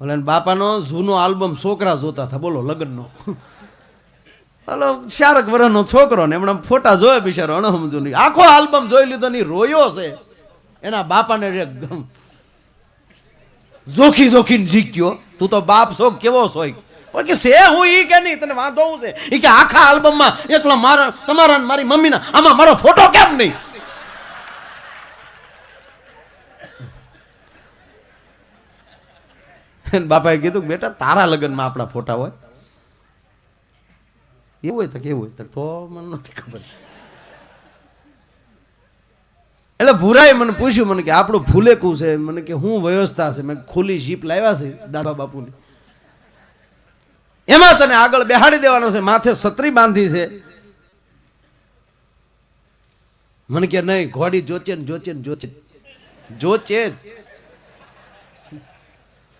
ઓલે બાપાનો જૂનો આલ્બમ છોકરા જોતા હતા, બોલો લગ્નનો. હાલો 4 વર્ષનો છોકરો ને એમણે ફોટા જોયા, બિચારો અણહમજો નહીં, આખો આલ્બમ જોઈ લીધો નહીં, રોયો છે. એના બાપાને જોખી જોખીને જીક્યો, તું તો બાપ છો કેવો છો પણ કે છે હું ઈ કે નહીં, તને વાંધો હું છે ઈ કે આખા આલ્બમમાં એકલા મારા તમારા મારી મમ્મીના આમાં મારો ફોટો કેમ નહીં? બાપાએ કીધું બેટા તારા લગ્નમાં આપણા ફોટા હોય, એવું હોય તો કેવું હોય તો મને નથી ખબર. એટલે ભૂરાએ મને પૂછ્યું, મને કે આપણું ફૂલેકું છે, મને કે શું વ્યવસ્થા છે? મેં ખુલ્લી જીપ લાવ્યા છે દાદા બાપુની, એમાં તને આગળ બેહાડી દેવાનો છે, માથે છત્રી બાંધી છે. મને કે નહીં, ઘોડી જોચે ને જોચે ને જોચે જોચે જ.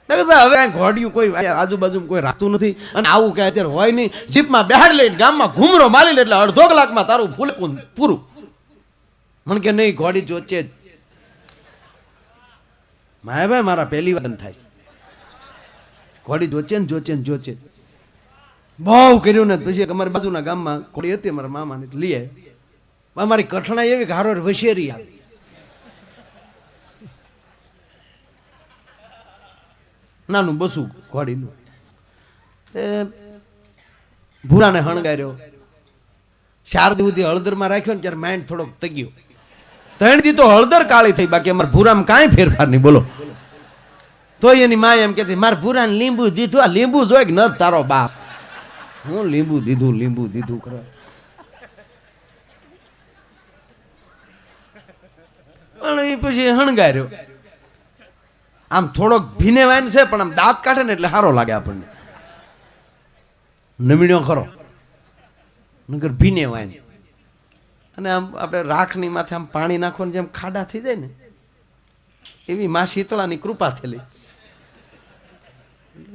હવે કઈ ઘોડિયું કોઈ આજુબાજુ કોઈ રાખતું નથી, અને આવું કઈ અત્યારે હોય નહીં. જીપમાં બેહાડી લઈને ગામમાં ઘૂમરો મારી લે એટલે અડધો કલાકમાં તારું ફૂલેકું પૂરું. મને કે નહીં, ઘોડી જોચે જ. માયાભાઈ મારા પહેલી વાર થાય, ઘોડી જોચે ને જોચે ને જોચે. બહુ કર્યું ને પછી અમારી બાજુના ગામમાં ઘોડી હતી અમારા મામાની, લઈ અમારી કઠણા એવી કે હારો વશેરી આવી. નાનું બસું ઘોડીનું. ભૂરાને હણગાર્યો, 4 દી સુધી હળદરમાં રાખ્યો ને ત્યારે માઇન્ડ થોડોક તગ્યો. 3 દી તો હળદર કાળી થઈ, બાકી અમારા ભૂરામાં કાંઈ ફેરફાર નહીં, બોલો. તો એની માય એમ કહેતી મારા ભૂરાને લીંબુ દીધું, આ લીંબુ જોઈ કે ન તારો બાપ, હું લીંબુ દીધું કરે. પણ એ પછી હણગાર્યો. આમ થોડોક ભીને વાન છે, પણ આમ દાંત કાઢે ને એટલે સારો લાગે આપણને, નમીણ્યો ખરો, નગર ભીને વાન. અને આમ આપણે રાખની માથે આમ પાણી નાખવાનું જેમ ખાડા થઈ જાય ને, એવી મા શીતળાની કૃપા થયેલી,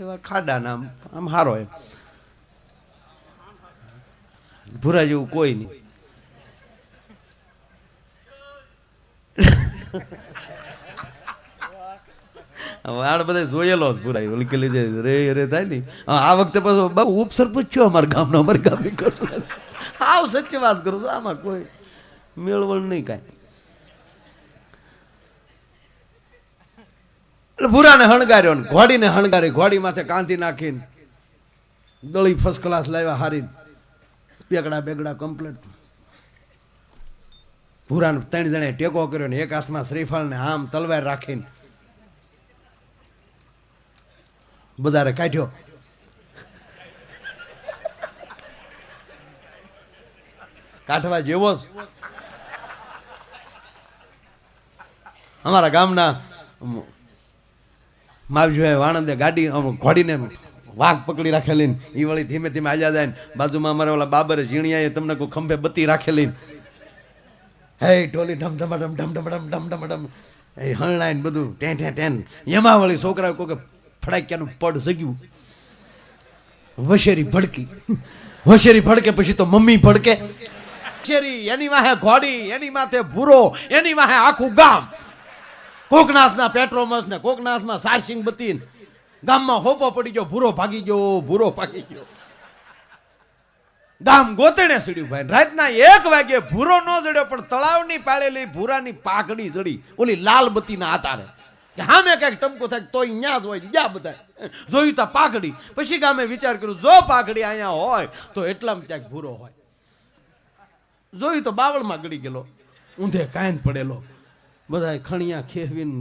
એવા ખાડા ના આમ હારો એમ. ભૂરા જેવું કોઈ નહીં. આડ બધા જોયેલો જ ભૂરાઈ ઓલી કે લીધે રે રે થાય ને. આ વખતે પાછો બાબુ ઉપસરપંચ છો અમારા ગામનો, અમારી ગામની કરું. હાવ સત્ય વાત કરું છું, આમાં કોઈ મેળવણ નહીં કાંઈ. એટલે ભૂરાને હણગાર્યો ને ઘોડીને હણગારી, ઘોડી માથે કાંધી નાખીને દળી ફર્સ્ટ ક્લાસ લાવ્યા હારીને, પેગડા બેગડા કમ્પ્લીટ. ભૂરાને 3 જણે ટેકો કર્યો ને એક હાથમાં શ્રીફળ ને આમ તલવાર રાખીને બજારે કાઢ્યો. કાઢવા જેવો જ અમારા ગામના માવજીભાઈ વાણંદે ગાડી ઘોડીને વાઘ પકડી રાખેલી, એ વળી ધીમે ધીમે આજા જાય ને બાજુમાં અમારા ઓલા બાબરે ઝીણિયાએ તમને કોઈ ખંભે બત્તી રાખેલી, હે ટોલી ઢમઢમાડમ ઢમઢમાડમ ઢમઢમાડમ એ હણણાઈ ને બધું ટેન ટેન ટેન. એમાં વળી છોકરા કોઈ ફડાક્યાનું પડ જગ્યું, વશેરી ભડકી. વશેરી ભડકે પછી તો મમ્મી ભડકે. વશેરી એની વાહે ઘોડી, એની માથે ભૂરો, એની વાહે આખું ગામ. કોકનાથના પેટ્રોમસ ને કોકનાથમાં સારસિંગ બત્તી, ગામમાં હોપો પડી ગયો, ભૂરો ભાગી ગયો. ગામ ગોતણે ચડ્યું ભાઈ. રાતના 1 વાગે ભૂરો ન જડ્યો, પણ તળાવની પાળેલી ભૂરાની પાઘડી જડી ઓલી લાલ બત્તીના આધારે. કે હા મેં કઈક ટમકો થાય તો અહીંયા જ હોય, જ્યાં બધા જોયું તા પાઘડી. પછી ગામે વિચાર કર્યું જો પાઘડી અહીંયા હોય તો એટલામાં ક્યાંક ભૂરો હોય. જોયું તો બાવળમાં ગળી ગયેલો, ઊંધે કાંઈ પડેલો. બધા ખણિયા ખેવીને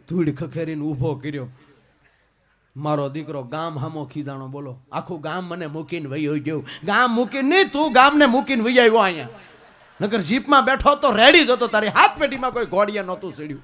ધૂળ ખખેરીને ઊભો કર્યો. મારો દીકરો ગામ હામો ખીજાણો, બોલો. આખું ગામ મને મૂકીને વહી ગયું. ગામ મૂકીને નહીં, તું ગામને મૂકીને વહી આવ્યો અહીંયા. નકર જીપમાં બેઠો તો રેડી જ હતો, તારી હાથ પેટીમાં કોઈ ઘોડિયા નહોતું ચડ્યું.